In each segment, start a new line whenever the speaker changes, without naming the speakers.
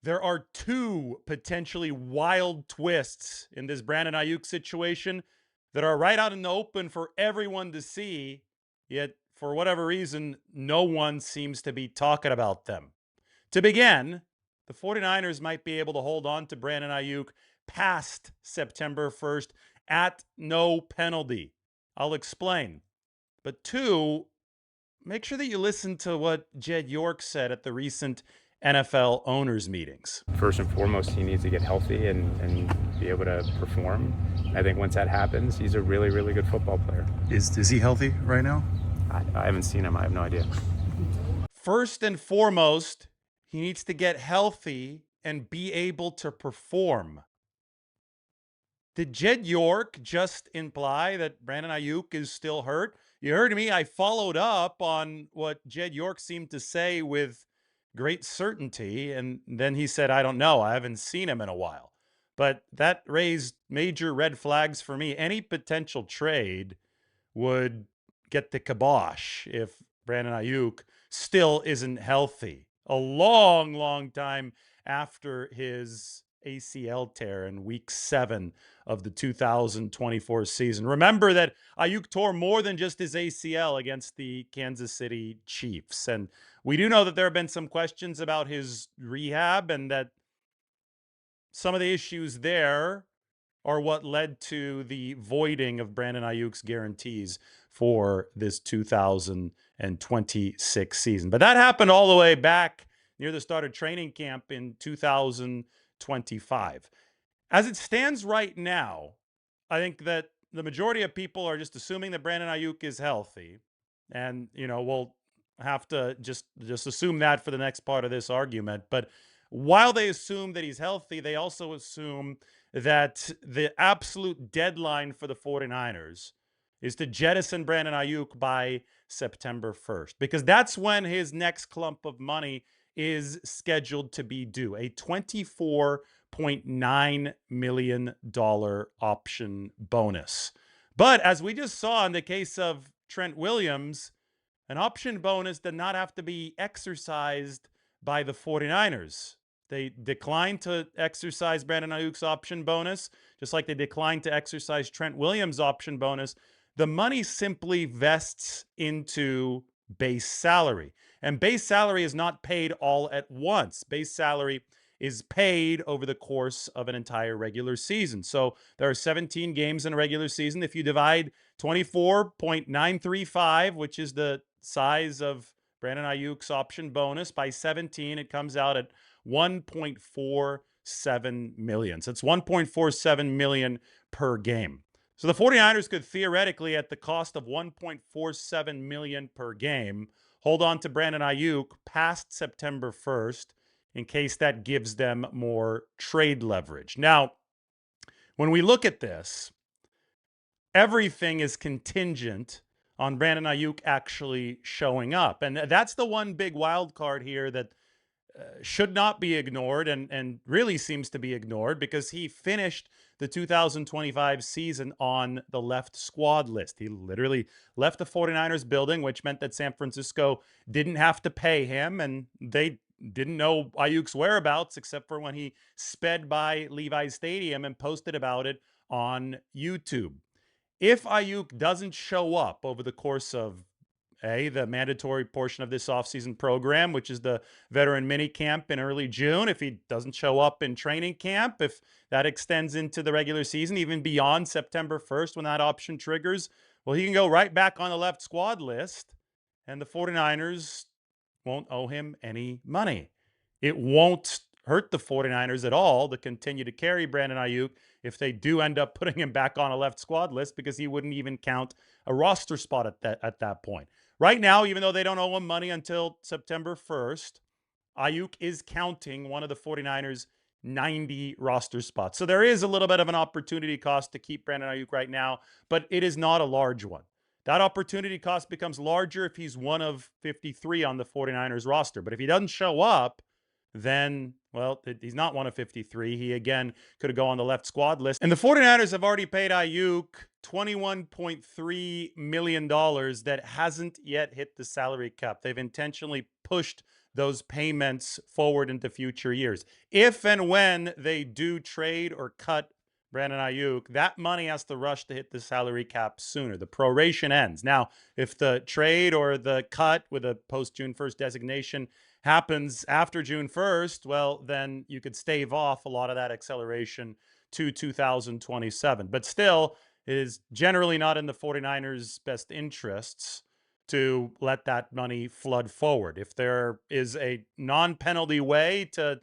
There are two potentially wild twists in this Brandon Aiyuk situation that are right out in the open for everyone to see, yet for whatever reason, no one seems to be talking about them. To begin, the 49ers might be able to hold on to Brandon Aiyuk past September 1st at no penalty. I'll explain. But two, make sure that you listen to what Jed York said at the recent NFL owners meetings.
First and foremost, he needs to get healthy and be able to perform. I think once that happens, he's a really, really good football player.
Is he healthy right now?
I haven't seen him. I have no idea.
First and foremost, he needs to get healthy and be able to perform. Did Jed York just imply that Brandon Aiyuk is still hurt? You heard me. I followed up on what Jed York seemed to say with great certainty. And then he said, I don't know. I haven't seen him in a while. But that raised major red flags for me. Any potential trade would get the kibosh if Brandon Aiyuk still isn't healthy. A long, long time after his ACL tear in week 7 of the 2024 season. Remember that Aiyuk tore more than just his ACL against the Kansas City Chiefs. And we do know that there have been some questions about his rehab and that some of the issues there are what led to the voiding of Brandon Aiyuk's guarantees for this 2026 season. But that happened all the way back near the start of training camp in 2025. As it stands right now, I think that the majority of people are just assuming that Brandon Aiyuk is healthy. And, we'll have to just assume that for the next part of this argument. But while they assume that he's healthy, they also assume that the absolute deadline for the 49ers is to jettison Brandon Aiyuk by September 1st, because that's when his next clump of money is scheduled to be due, a $24.9 million option bonus. But as we just saw in the case of Trent Williams, an option bonus did not have to be exercised by the 49ers. They declined to exercise Brandon Aiyuk's option bonus, just like they declined to exercise Trent Williams' option bonus. The money simply vests into base salary. And base salary is not paid all at once. Base salary is paid over the course of an entire regular season. So there are 17 games in a regular season. If you divide 24.935, which is the size of Brandon Aiyuk's option bonus, by 17, it comes out at $1.47 million. So it's $1.47 million per game. So the 49ers could theoretically, at the cost of $1.47 million per game, hold on to Brandon Aiyuk past September 1st in case that gives them more trade leverage. Now, when we look at this, everything is contingent on Brandon Aiyuk actually showing up. And that's the one big wild card here that should not be ignored and really seems to be ignored, because he finished the 2025 season on the left squad list. He literally left the 49ers building, which meant that San Francisco didn't have to pay him, and they didn't know Aiyuk's whereabouts except for when he sped by Levi's Stadium and posted about it on YouTube. If Aiyuk doesn't show up over the course of the mandatory portion of this offseason program, which is the veteran mini camp in early June, if he doesn't show up in training camp, if that extends into the regular season, even beyond September 1st when that option triggers, well, he can go right back on the left squad list, and the 49ers won't owe him any money. It won't hurt the 49ers at all to continue to carry Brandon Aiyuk if they do end up putting him back on a left squad list, because he wouldn't even count a roster spot at that point. Right now, even though they don't owe him money until September 1st, Aiyuk is counting one of the 49ers' 90 roster spots. So there is a little bit of an opportunity cost to keep Brandon Aiyuk right now, but it is not a large one. That opportunity cost becomes larger if he's one of 53 on the 49ers roster. But if he doesn't show up, then, well, he's not one of 53. He, again, could go on the left squad list. And the 49ers have already paid Aiyuk $21.3 million that hasn't yet hit the salary cap. They've intentionally pushed those payments forward into future years. If and when they do trade or cut Brandon Aiyuk, that money has to rush to hit the salary cap sooner. The proration ends. Now, if the trade or the cut with a post-June 1st designation happens after June 1st, well, then you could stave off a lot of that acceleration to 2027. But still, it is generally not in the 49ers' best interests to let that money flood forward. If there is a non-penalty way to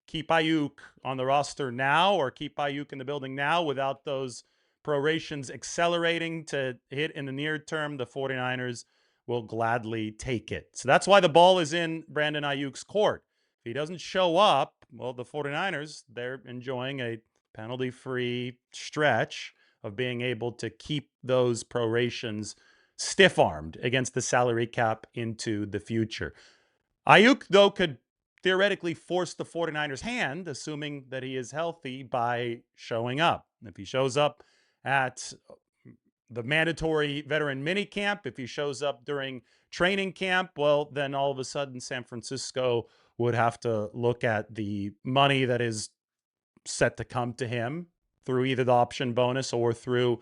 keep Aiyuk on the roster now or keep Aiyuk in the building now without those prorations accelerating to hit in the near term, the 49ers will gladly take it. So that's why the ball is in Brandon Aiyuk's court. If he doesn't show up, well, the 49ers, they're enjoying a penalty-free stretch of being able to keep those prorations stiff-armed against the salary cap into the future. Aiyuk, though, could theoretically force the 49ers' hand, assuming that he is healthy, by showing up. If he shows up at the mandatory veteran minicamp, if he shows up during training camp, well, then all of a sudden San Francisco would have to look at the money that is set to come to him through either the option bonus or through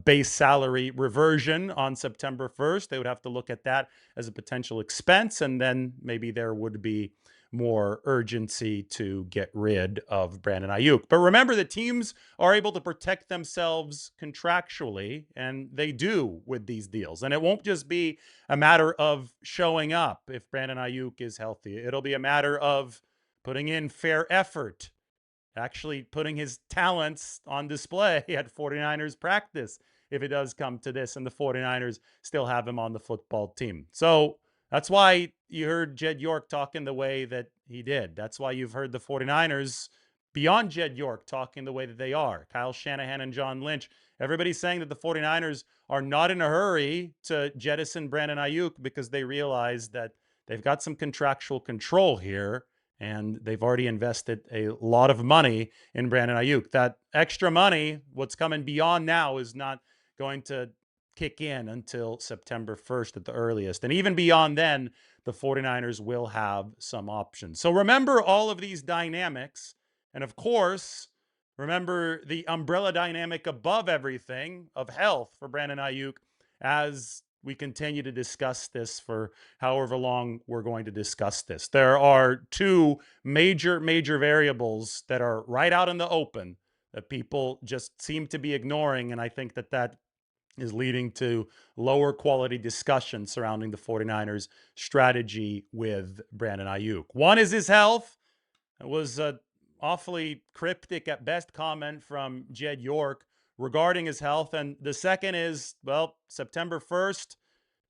base salary reversion on September 1st. They would have to look at that as a potential expense, and then maybe there would be more urgency to get rid of Brandon Aiyuk. But remember, the teams are able to protect themselves contractually, and they do with these deals. And it won't just be a matter of showing up if Brandon Aiyuk is healthy. It'll be a matter of putting in fair effort, actually putting his talents on display at 49ers practice if it does come to this and the 49ers still have him on the football team. So that's why you heard Jed York talking the way that he did. That's why you've heard the 49ers beyond Jed York talking the way that they are. Kyle Shanahan and John Lynch, everybody's saying that the 49ers are not in a hurry to jettison Brandon Aiyuk because they realize that they've got some contractual control here, and they've already invested a lot of money in Brandon Aiyuk. That extra money, what's coming beyond now, is not going to kick in until September 1st at the earliest. And even beyond then, the 49ers will have some options. So remember all of these dynamics. And of course, remember the umbrella dynamic above everything of health for Brandon Aiyuk as we continue to discuss this for however long we're going to discuss this. There are two major variables that are right out in the open that people just seem to be ignoring. And I think that is leading to lower quality discussion surrounding the 49ers strategy with Brandon Aiyuk. One is his health. It was an awfully cryptic at best comment from Jed York regarding his health. And the second is, well, September 1st,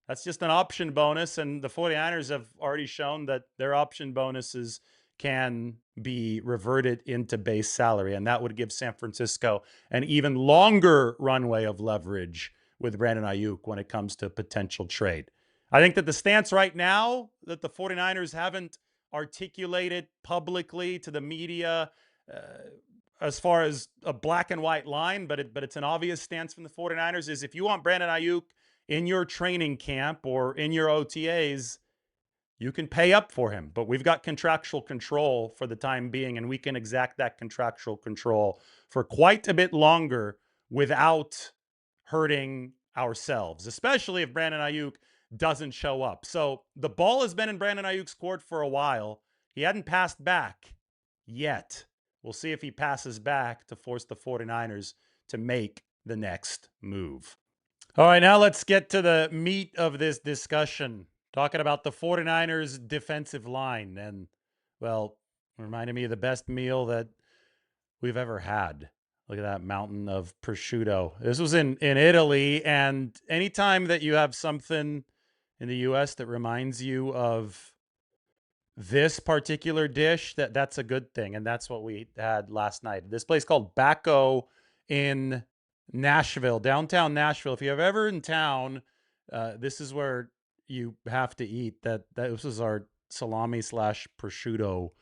that's just an option bonus. And the 49ers have already shown that their option bonuses can be reverted into base salary. And that would give San Francisco an even longer runway of leverage with Brandon Aiyuk when it comes to potential trade. I think that the stance right now that the 49ers haven't articulated publicly to the media as far as a black and white line, but it's an obvious stance from the 49ers, is if you want Brandon Aiyuk in your training camp or in your OTAs, you can pay up for him. But we've got contractual control for the time being, and we can exact that contractual control for quite a bit longer without hurting ourselves, especially if Brandon Aiyuk doesn't show up. So the ball has been in Brandon Aiyuk's court for a while. He hadn't passed back yet. We'll see if he passes back to force the 49ers to make the next move. All right, now let's get to the meat of this discussion, talking about the 49ers defensive line. And, well, reminded me of the best meal that we've ever had. Look at that mountain of prosciutto. This was in Italy, and anytime that you have something in the U.S. that reminds you of this particular dish, that's a good thing, and that's what we had last night. This place called Bacco in Nashville, downtown Nashville. If you're ever in town, this is where you have to eat. This was our salami / prosciutto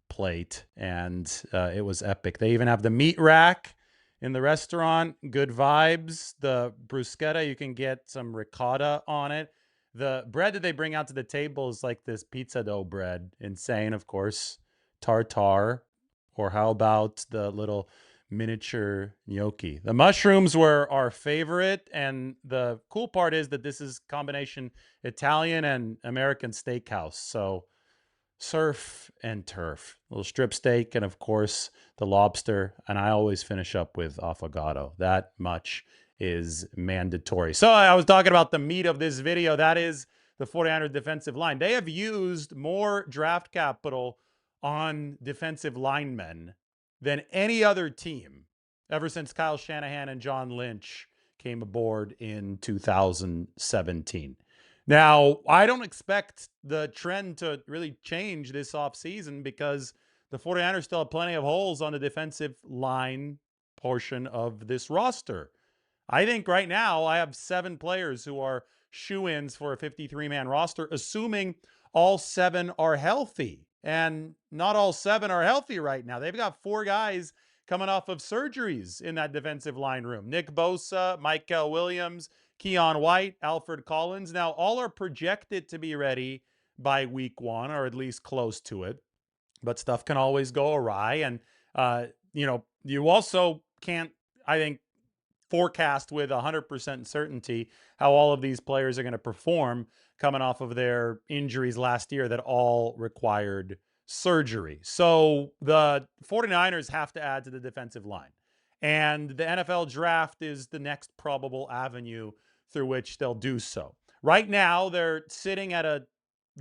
plate, and it was epic. They even have the meat rack in the restaurant. Good vibes. The bruschetta, you can get some ricotta on it. The bread that they bring out to the table is like this pizza dough bread. Insane, of course. Tartar. Or how about the little miniature gnocchi? The mushrooms were our favorite. And the cool part is that this is combination Italian and American steakhouse. So surf and turf. A little strip steak and, of course, the lobster. And I always finish up with affogato. That much is mandatory. So I was talking about the meat of this video. That is the 49ers defensive line. They have used more draft capital on defensive linemen than any other team ever since Kyle Shanahan and John Lynch came aboard in 2017. Now, I don't expect the trend to really change this offseason because the 49ers still have plenty of holes on the defensive line portion of this roster. I think right now I have 7 players who are shoo-ins for a 53-man roster, assuming all 7 are healthy. And not all 7 are healthy right now. They've got 4 guys coming off of surgeries in that defensive line room. Nick Bosa, Michael Williams, Keon White, Alfred Collins. Now, all are projected to be ready by week 1, or at least close to it. But stuff can always go awry. And, you also can't, I think, forecast with 100% certainty how all of these players are going to perform coming off of their injuries last year that all required surgery. So the 49ers have to add to the defensive line. And the NFL draft is the next probable avenue through which they'll do so. Right now, they're sitting at a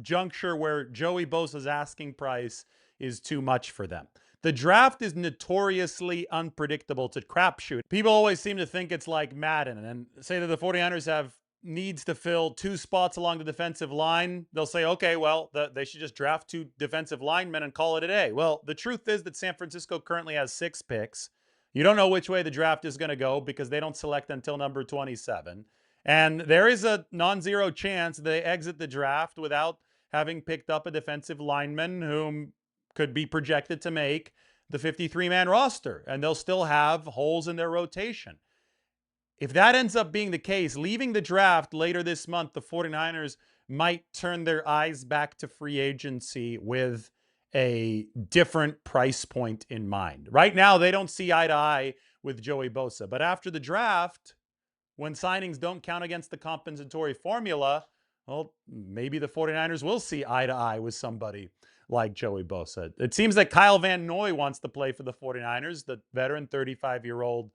juncture where Joey Bosa's asking price is too much for them. The draft is notoriously unpredictable. It's a crapshoot. People always seem to think it's like Madden and say that the 49ers have needs to fill 2 spots along the defensive line. They'll say, okay, well, they should just draft 2 defensive linemen and call it a day. Well, the truth is that San Francisco currently has 6 picks. You don't know which way the draft is going to go because they don't select until number 27. And there is a non-zero chance they exit the draft without having picked up a defensive lineman whom could be projected to make the 53-man roster, and they'll still have holes in their rotation. If that ends up being the case, leaving the draft later this month, the 49ers might turn their eyes back to free agency with a different price point in mind. Right now, they don't see eye to eye with Joey Bosa, but after the draft, when signings don't count against the compensatory formula, well, maybe the 49ers will see eye to eye with somebody like Joey Bosa. It seems that Kyle Van Noy wants to play for the 49ers, the veteran 35-year-old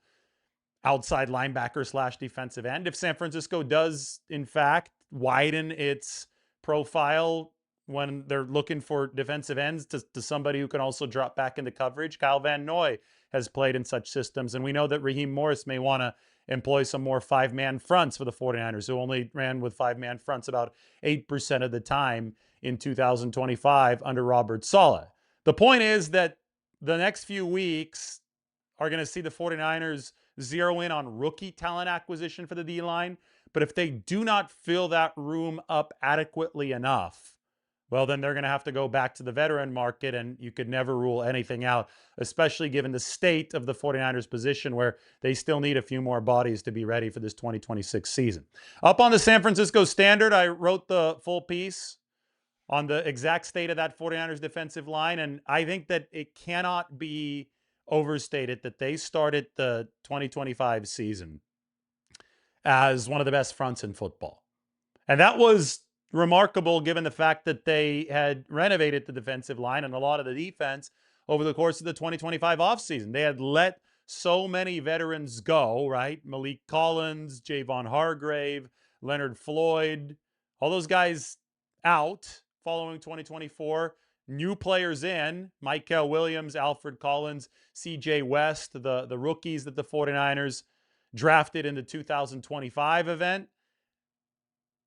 outside linebacker / defensive end. If San Francisco does, in fact, widen its profile when they're looking for defensive ends to somebody who can also drop back into coverage, Kyle Van Noy has played in such systems. And we know that Raheem Morris may want to employ some more 5-man fronts for the 49ers, who only ran with 5-man fronts about 8% of the time in 2025 under Robert Saleh. The point is that the next few weeks are going to see the 49ers zero in on rookie talent acquisition for the D-line. But if they do not fill that room up adequately enough, well, then they're going to have to go back to the veteran market, and you could never rule anything out, especially given the state of the 49ers position where they still need a few more bodies to be ready for this 2026 season. Up on the San Francisco Standard, I wrote the full piece on the exact state of that 49ers defensive line, and I think that it cannot be overstated that they started the 2025 season as one of the best fronts in football. And that was remarkable given the fact that they had renovated the defensive line and a lot of the defense over the course of the 2025 offseason. They had let so many veterans go, right? Malik Collins, Javon Hargrave, Leonard Floyd, all those guys out following 2024. New players in, Michael Williams, Alfred Collins, CJ West, the rookies that the 49ers drafted in the 2025 event.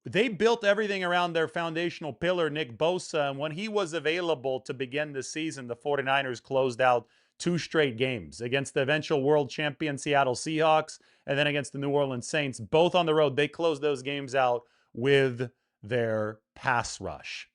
They built everything around their foundational pillar, Nick Bosa, and when he was available to begin the season, the 49ers closed out 2 straight games against the eventual world champion Seattle Seahawks and then against the New Orleans Saints, both on the road. They closed those games out with their pass rush.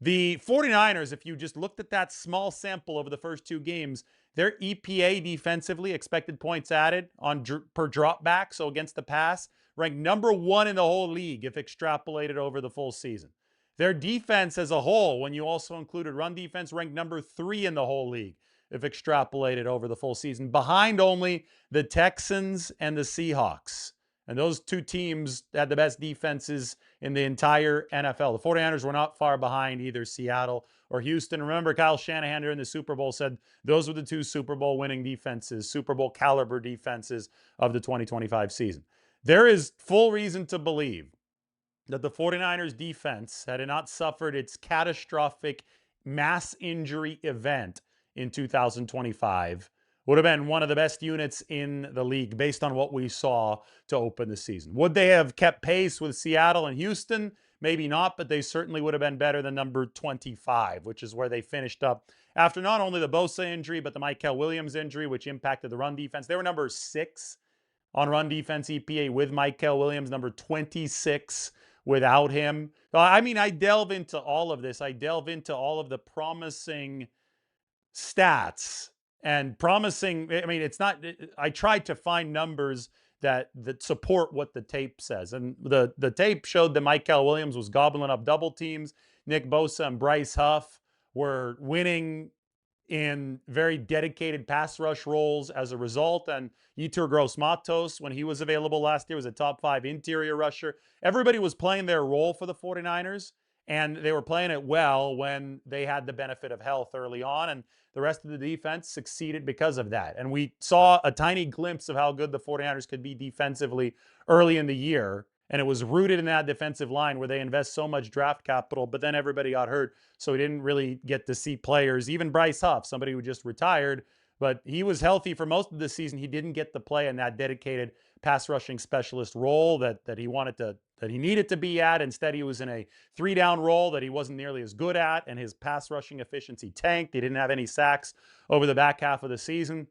The 49ers, if you just looked at that small sample over the first 2 games, their EPA defensively, expected points added on per drop back, so against the pass, ranked number 1 in the whole league if extrapolated over the full season. Their defense as a whole, when you also included run defense, ranked number 3 in the whole league if extrapolated over the full season, behind only the Texans and the Seahawks. And those two teams had the best defenses in the entire NFL. The 49ers were not far behind either Seattle or Houston. Remember, Kyle Shanahan during the Super Bowl said those were the 2 Super Bowl winning defenses, Super Bowl caliber defenses of the 2025 season. There is full reason to believe that the 49ers defense, had it not suffered its catastrophic mass injury event in 2025, would have been one of the best units in the league based on what we saw to open the season. Would they have kept pace with Seattle and Houston? Maybe not, but they certainly would have been better than number 25, which is where they finished up after not only the Bosa injury, but the Michael Williams injury, which impacted the run defense. They were number 6 on run defense EPA with Michael Williams, number 26 without him. I mean, I delve into all of this. I delve into all of the promising stats and promising. I mean, it's not, I tried to find numbers that support what the tape says. And the tape showed that Michael Williams was gobbling up double teams. Nick Bosa and Bryce Huff were winning in very dedicated pass rush roles as a result. And Yetur Gross-Matos, when he was available last year, was a top 5 interior rusher. Everybody was playing their role for the 49ers, and they were playing it well when they had the benefit of health early on. And the rest of the defense succeeded because of that. And we saw a tiny glimpse of how good the 49ers could be defensively early in the year. And it was rooted in that defensive line where they invest so much draft capital, but then everybody got hurt. So we didn't really get to see players, even Bryce Huff, somebody who just retired, but he was healthy for most of the season. He didn't get to play in that dedicated pass rushing specialist role that he needed to be at. Instead, he was in a 3-down role that he wasn't nearly as good at, and his pass rushing efficiency tanked. He didn't have any sacks over the back half of the season.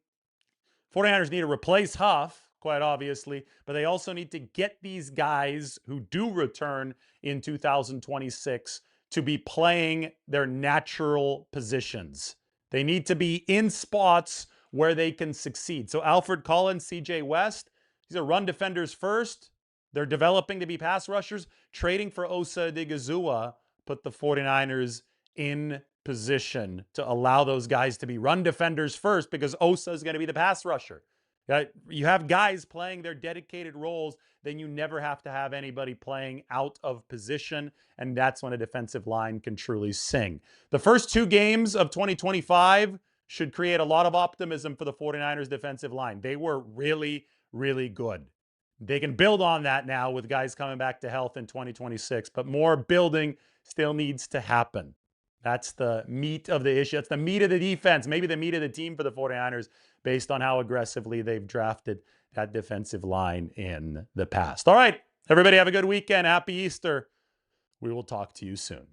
49ers need to replace Huff, quite obviously, but they also need to get these guys who do return in 2026 to be playing their natural positions. They need to be in spots where they can succeed. So Alfred Collins, CJ West, these are run defenders first. They're developing to be pass rushers. Trading for Osa Odighizuwa put the 49ers in position to allow those guys to be run defenders first, because Osa is going to be the pass rusher. You have guys playing their dedicated roles, then you never have to have anybody playing out of position, and that's when a defensive line can truly sing. The first 2 games of 2025 should create a lot of optimism for the 49ers defensive line. They were really, really good. They can build on that now with guys coming back to health in 2026, but more building still needs to happen. That's the meat of the issue. That's the meat of the defense, maybe the meat of the team for the 49ers, based on how aggressively they've drafted that defensive line in the past. All right, everybody have a good weekend. Happy Easter. We will talk to you soon.